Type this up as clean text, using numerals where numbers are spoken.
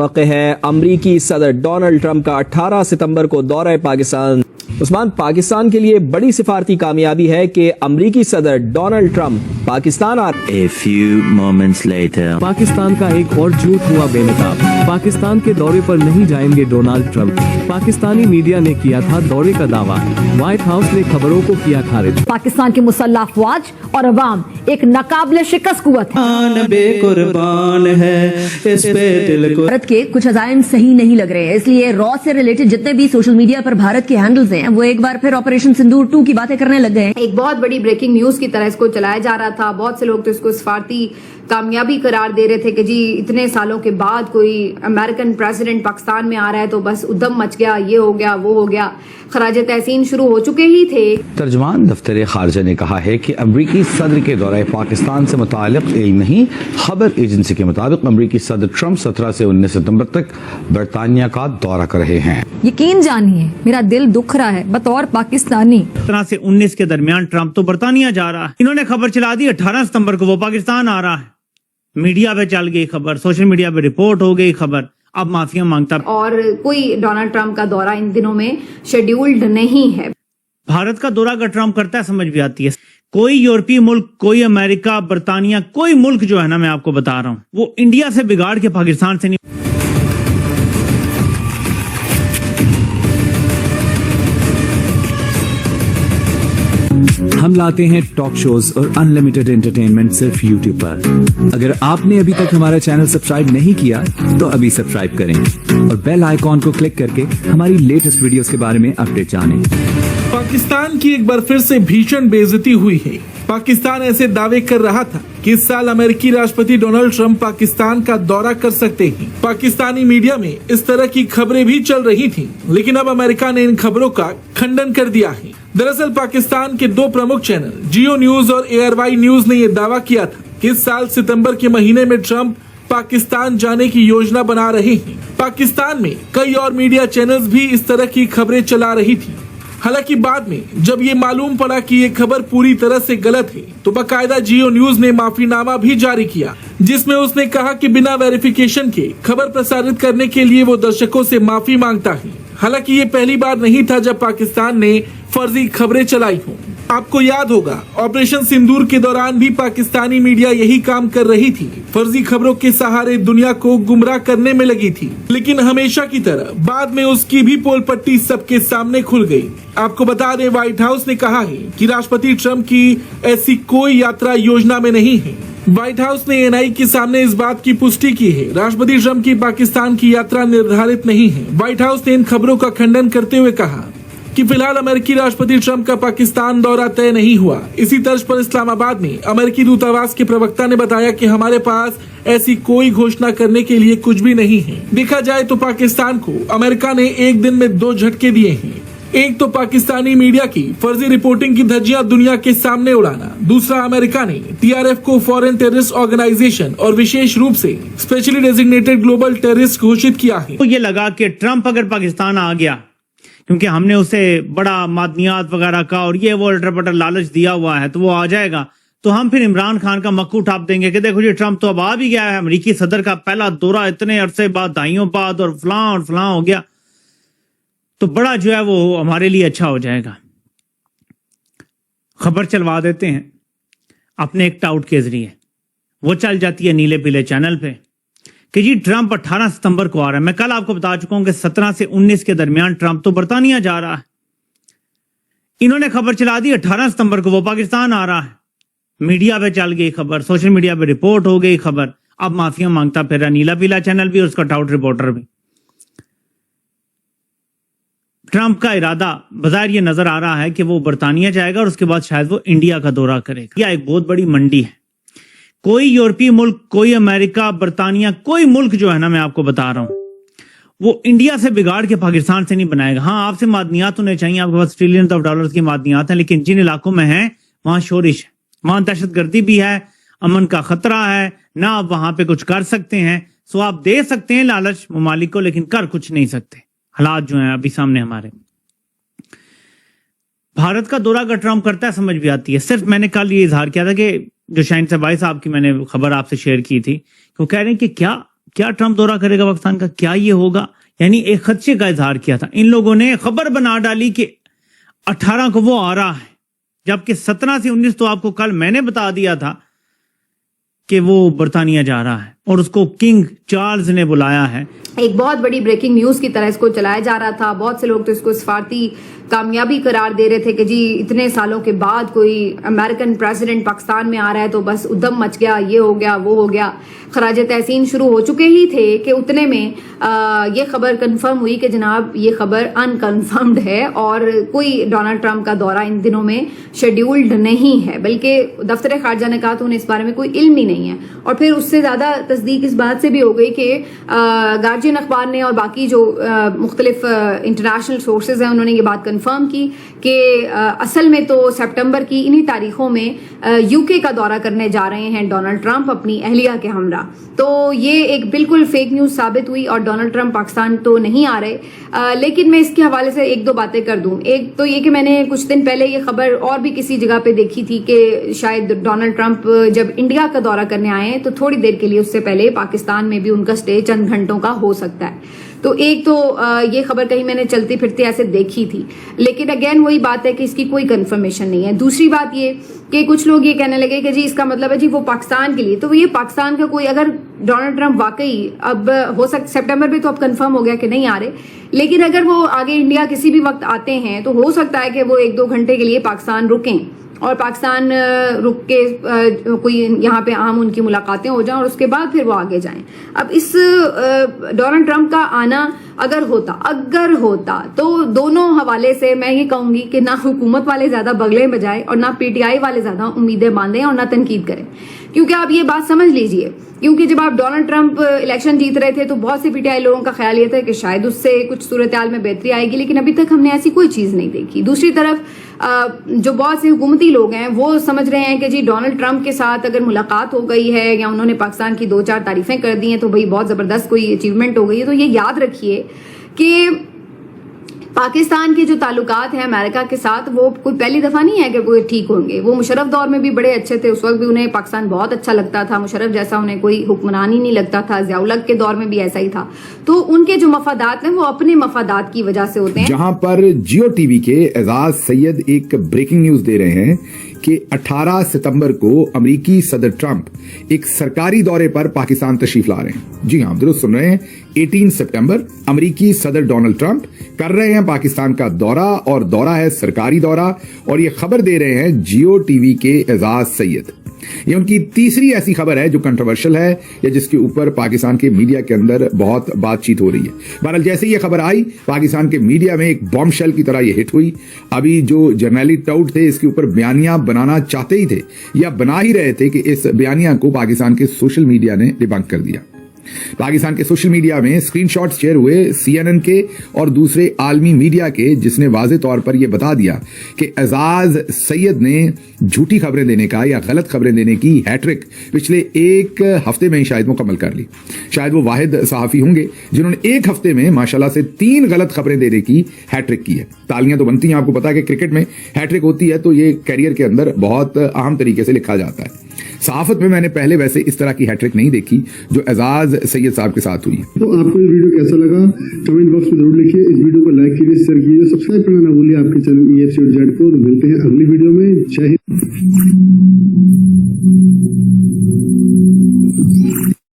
तवक्को है अमरीकी सदर डोनाल्ड ट्रंप का 18 सितंबर को दौरा पाकिस्तान। उस्मान, पाकिस्तान के लिए बड़ी सिफारती कामयाबी है कि अमरीकी सदर डोनाल्ड ट्रंप पाकिस्तान आ A few moments later. Pakistan का एक और झूठ हुआ बेनकाब। पाकिस्तान के दौरे पर नहीं जाएंगे डोनाल्ड ट्रंप। पाकिस्तानी मीडिया ने किया था दौरे का दावा, व्हाइट हाउस ने खबरों को किया खारिज। पाकिस्तान की मुसल्लह अफवाज और अवाम एक नाकाबिले शिकस्त कुव्वत है। बेकुर्बान है, इस पे दिल को। भारत के कुछ अजायम सही नहीं लग रहे हैं, इसलिए रॉ से रिलेटेड जितने भी सोशल मीडिया पर भारत के हैंडल्स हैं वो एक बार फिर ऑपरेशन सिंदूर 2 की बातें करने लग गए हैं। एक बहुत बड़ी ब्रेकिंग न्यूज की तरह इसको चलाया जा रहा था। बहुत से लोग तो इसको सिफारती कामयाबी करार दे रहे थे कि जी इतने सालों के बाद कोई अमेरिकन प्रेसिडेंट पाकिस्तान में आ रहा है तो बस उद्यम मच गया, ये हो गया, वो हो गया। खराज तहसीन शुरू हो चुके ही थे। तर्जमान दफ्तर खारजा ने कहा है कि अमरीकी सदर के दौरे पाकिस्तान से मुताल्लिक इल्म नहीं। खबर एजेंसी के मुताबिक अमरीकी सदर ट्रंप 17 से 19 सितंबर तक बरतानिया का दौरा कर रहे हैं। यकीन जानिए मेरा दिल दुख रहा है बतौर पाकिस्तानी। 17 से 19 के दरमियान ट्रंप तो बरतानिया जा रहा है। इन्होंने खबर चला दी 18 सितंबर को वो पाकिस्तान आ रहा है। मीडिया पे चल गई खबर, सोशल मीडिया पे रिपोर्ट हो गई खबर, अब माफिया मांगता। और कोई डोनाल्ड ट्रंप का दौरा इन दिनों में शेड्यूल्ड नहीं है। भारत का दौरा अगर ट्रंप करता है समझ भी आती है। कोई यूरोपीय मुल्क, कोई अमेरिका, बरतानिया, कोई मुल्क जो है ना, मैं आपको बता रहा हूँ, वो इंडिया से बिगाड़ के पाकिस्तान से नहीं। हम लाते हैं टॉक शोज और अनलिमिटेड एंटरटेनमेंट सिर्फ यूट्यूब पर। अगर आपने अभी तक हमारा चैनल सब्सक्राइब नहीं किया तो अभी सब्सक्राइब करें और बेल आइकॉन को क्लिक करके हमारी लेटेस्ट वीडियोस के बारे में अपडेट जानें। पाकिस्तान की एक बार फिर से भीषण बेइज्जती हुई है। पाकिस्तान ऐसे दावे कर रहा था कि इस साल अमेरिकी राष्ट्रपति डोनाल्ड ट्रंप पाकिस्तान का दौरा कर सकते हैं। पाकिस्तानी मीडिया में इस तरह की खबरें भी चल रही थीं, लेकिन अब अमेरिका ने इन खबरों का खंडन कर दिया है। दरअसल पाकिस्तान के 2 प्रमुख चैनल जियो न्यूज और ARY न्यूज ने यह दावा किया था कि इस साल सितंबर के महीने में ट्रंप पाकिस्तान जाने की योजना बना रहे हैं। पाकिस्तान में कई और मीडिया चैनल्स भी इस तरह की खबरें चला रही थी। हालांकि बाद में जब ये मालूम पड़ा कि ये खबर पूरी तरह से गलत है तो बाकायदा जियो न्यूज ने माफीनामा भी जारी किया, जिसमें उसने कहा कि बिना वेरिफिकेशन के खबर प्रसारित करने के लिए वो दर्शकों से माफी मांगता है। हालांकि ये पहली बार नहीं था जब पाकिस्तान ने फर्जी खबरें चलाई हों। आपको याद होगा ऑपरेशन सिंदूर के दौरान भी पाकिस्तानी मीडिया यही काम कर रही थी, फर्जी खबरों के सहारे दुनिया को गुमराह करने में लगी थी। लेकिन हमेशा की तरह बाद में उसकी भी पोल पट्टी सबके सामने खुल गई। आपको बता दें, व्हाइट हाउस ने कहा है कि राष्ट्रपति ट्रंप की ऐसी कोई यात्रा योजना में नहीं है। व्हाइट हाउस ने NI के सामने इस बात की पुष्टि की है, राष्ट्रपति ट्रंप की पाकिस्तान की यात्रा निर्धारित नहीं है। व्हाइट हाउस ने इन खबरों का खंडन करते हुए कहा कि फिलहाल अमेरिकी राष्ट्रपति ट्रंप का पाकिस्तान दौरा तय नहीं हुआ। इसी तर्ज पर इस्लामाबाद में अमेरिकी दूतावास के प्रवक्ता ने बताया कि हमारे पास ऐसी कोई घोषणा करने के लिए कुछ भी नहीं है। देखा जाए तो पाकिस्तान को अमेरिका ने एक दिन में 2 झटके दिए हैं। एक तो पाकिस्तानी मीडिया की फर्जी रिपोर्टिंग की धज्जियां दुनिया के सामने उड़ाना, दूसरा अमेरिका ने TRF को फॉरेन टेररिस्ट ऑर्गेनाइजेशन और विशेष रूप से स्पेशली डेजिग्नेटेड ग्लोबल टेररिस्ट घोषित किया है। तो ये लगा कि ट्रंप अगर पाकिस्तान आ गया, क्योंकि हमने उसे बड़ा मादनियात वगैरह का और ये वो अल्टर-पटर लालच दिया हुआ है, तो वो आ जाएगा, तो हम फिर इमरान खान का मक्कू उठा देंगे कि देखो जी ट्रंप तो अब आ भी गया है, अमेरिकी सदर का पहला दौरा इतने अरसे बाद, दाइयों बाद और फलां हो गया, तो बड़ा जो है वो हमारे लिए अच्छा हो जाएगा। खबर चलवा देते हैं अपने एक टाउट के जरिए, वो चल जाती है नीले पीले चैनल पे कि जी ट्रंप 18 सितंबर को आ रहा है। मैं कल आपको बता चुका हूं कि 17 से 19 के दरमियान ट्रंप तो बरतानिया जा रहा है। इन्होंने खबर चला दी 18 सितंबर को वो पाकिस्तान आ रहा है। मीडिया पे चल गई खबर, सोशल मीडिया पे रिपोर्ट हो गई खबर, अब माफिया मांगता फिर रहा नीला पीला चैनल भी और उसका टाउट रिपोर्टर भी। ट्रंप का इरादा बाजार ये नजर आ रहा है कि वो बरतानिया जाएगा और उसके बाद शायद वो इंडिया का दौरा करेगा। यह एक बहुत बड़ी मंडी है। कोई यूरोपीय मुल्क, कोई अमेरिका, बरतानिया, कोई मुल्क जो है ना, मैं आपको बता रहा हूं, वो इंडिया से बिगाड़ के पाकिस्तान से नहीं बनाएगा। हाँ, आपसे मादनियात होने चाहिए, आपके पास ट्रिलियन ऑफ डॉलर्स की मादनियात हैं, लेकिन जिन इलाकों में है वहां शोरिश है, वहां दहशतगर्दी भी है, अमन का खतरा है, ना आप वहां पे कुछ कर सकते हैं। सो आप दे सकते हैं लालच ममालिक को, लेकिन कर कुछ नहीं सकते। हालात जो हैं अभी सामने हमारे। भारत का दौरा अगर ट्रंप करता है समझ भी आती है। सिर्फ मैंने कल ये इजहार किया था कि जो शाहीन सबाई साहब की मैंने खबर आपसे शेयर की थी, वो कह रहे हैं कि क्या क्या ट्रंप दौरा करेगा पाकिस्तान का, क्या ये होगा, यानी एक खदशे का इजहार किया था। इन लोगों ने खबर बना डाली कि 18 को वो आ रहा है, जबकि 17 से 19 तो आपको कल मैंने बता दिया था कि वो बर्तानिया जा रहा है और उसको किंग चार्ल्स ने बुलाया है। एक बहुत बड़ी ब्रेकिंग न्यूज की तरह इसको चलाया जा रहा था। बहुत से लोग तो इसको सफारती कामयाबी करार दे रहे थे कि जी इतने सालों के बाद कोई अमेरिकन प्रेसिडेंट पाकिस्तान में आ रहा है तो बस उद्यम मच गया, ये हो गया, वो हो गया। खराज तहसीन शुरू हो चुके ही थे कि उतने में ये खबर कंफर्म हुई कि जनाब ये खबर अनकन्फर्म्ड है और कोई डोनाल्ड ट्रंप का दौरा इन दिनों में शेड्यूल्ड नहीं है, बल्कि दफ्तर खारजा ने कहा तो उन्हें इस बारे में कोई इल्म ही नहीं है। और फिर उससे ज्यादा तस्दीक इस बात से भी हो गई कि गार्जियन अखबार ने और बाकी जो मुख्तलिफ इंटरनेशनल सोर्सेज हैं उन्होंने ये बात कंफर्म की कि असल में तो सितंबर की इन्हीं तारीखों में यूके का दौरा करने जा रहे हैं डोनाल्ड ट्रंप अपनी अहलिया के हमरा। तो ये एक बिल्कुल फेक न्यूज साबित हुई और डोनाल्ड ट्रंप पाकिस्तान तो नहीं आ रहे। लेकिन मैं इसके हवाले से एक दो बातें कर दूं। एक तो ये कि मैंने कुछ दिन पहले ये खबर और भी किसी जगह पे देखी थी कि शायद डोनाल्ड ट्रंप जब इंडिया का दौरा करने आए तो थोड़ी देर के लिए उससे पहले पाकिस्तान में भी उनका स्टे चंद घंटों का हो सकता है। तो एक तो ये खबर कहीं मैंने चलती फिरती ऐसे देखी थी, लेकिन अगेन वही बात है कि इसकी कोई कंफर्मेशन नहीं है। दूसरी बात ये कि कुछ लोग ये कहने लगे कि जी इसका मतलब है जी वो पाकिस्तान के लिए, तो ये पाकिस्तान का कोई अगर डोनाल्ड ट्रंप वाकई अब हो सकता सितंबर में तो अब कंफर्म हो गया कि नहीं आ रहे, लेकिन अगर वो आगे इंडिया किसी भी वक्त आते हैं तो हो सकता है कि वो 1-2 घंटे के लिए पाकिस्तान रुकें और पाकिस्तान रुक के कोई यहाँ पे आम उनकी मुलाकातें हो जाएं और उसके बाद फिर वो आगे जाएं। अब इस डोनाल्ड ट्रंप का आना अगर होता तो दोनों हवाले से मैं ये कहूंगी कि ना हुकूमत वाले ज्यादा बगले बजाए और ना पीटीआई वाले ज्यादा उम्मीदें बांधें और ना तनकीद करें, क्योंकि आप ये बात समझ लीजिए, क्योंकि जब आप डोनाल्ड ट्रंप इलेक्शन जीत रहे थे तो बहुत से पीटीआई लोगों का ख्याल ये था कि शायद उससे कुछ सूरत हाल में बेहतरी आएगी, लेकिन अभी तक हमने ऐसी कोई चीज नहीं देखी। दूसरी तरफ जो बहुत से हुकूमती लोग हैं वो समझ रहे हैं कि जी डोनाल्ड ट्रंप के साथ अगर मुलाकात हो गई है या उन्होंने पाकिस्तान की 2-4 तारीफें कर दी हैं तो भाई बहुत जबरदस्त कोई अचीवमेंट हो गई है। तो ये याद रखिए कि पाकिस्तान के जो ताल्लुकात हैं अमेरिका के साथ वो कोई पहली दफा नहीं है कि वो ठीक होंगे। वो मुशर्रफ दौर में भी बड़े अच्छे थे, उस वक्त भी उन्हें पाकिस्तान बहुत अच्छा लगता था, मुशर्रफ जैसा उन्हें कोई हुक्मरान ही नहीं लगता था। ज़ियाउल-हक के दौर में भी ऐसा ही था। तो उनके जो मफादात हैं वो अपने मफादात की वजह से होते हैं। जहां पर जियो टीवी के एजाज सैयद एक ब्रेकिंग न्यूज दे रहे हैं कि 18 सितंबर को अमेरिकी सदर ट्रंप एक सरकारी दौरे पर पाकिस्तान तशरीफ ला रहे हैं। जी हां, दुरुस्त सुन रहे हैं, 18 सितंबर अमेरिकी सदर डोनाल्ड ट्रंप कर रहे हैं पाकिस्तान का दौरा और दौरा है सरकारी दौरा, और ये खबर दे रहे हैं जियो टीवी के एजाज सैयद। ये उनकी तीसरी ऐसी खबर है जो कंट्रोवर्शियल है या जिसके ऊपर पाकिस्तान के मीडिया के अंदर बहुत बातचीत हो रही है। बहरहाल जैसे ये खबर आई पाकिस्तान के मीडिया में एक बॉम्ब शेल की तरह ये हिट हुई। अभी जो जर्नैली टाउट थे इसके ऊपर बयानिया बनाना चाहते ही थे या बना ही रहे थे कि इस बयानिया को पाकिस्तान के सोशल मीडिया ने डिबंक कर दिया। पाकिस्तान के सोशल मीडिया में स्क्रीनशॉट्स शेयर हुए CNN के और दूसरे आलमी मीडिया के, जिसने वाज़े तौर पर यह बता दिया कि एजाज सैयद ने झूठी खबरें देने का या गलत खबरें देने की हैट्रिक पिछले एक हफ्ते में ही शायद मुकम्मल कर ली। शायद वो वाहिद सहाफी होंगे जिन्होंने एक हफ्ते में माशाल्लाह से 3 गलत खबरें देने की हैट्रिक की है। तालियां तो बनती हैं, आपको पता है कि क्रिकेट में हैट्रिक होती है तो ये कैरियर के अंदर बहुत अहम तरीके से लिखा जाता है। सहाफत में मैंने पहले वैसे इस तरह की हैट्रिक नहीं देखी जो एजाज सैयद साहब के साथ हुई। तो आपको ये वीडियो कैसा लगा कमेंट बॉक्स में जरूर लिखिए। इस वीडियो को लाइक कीजिए, शेयर कीजिए, सब्सक्राइब करना ना भूलिए आपके चैनल EFC और जेड को। मिलते हैं अगली वीडियो में। जय हिंद।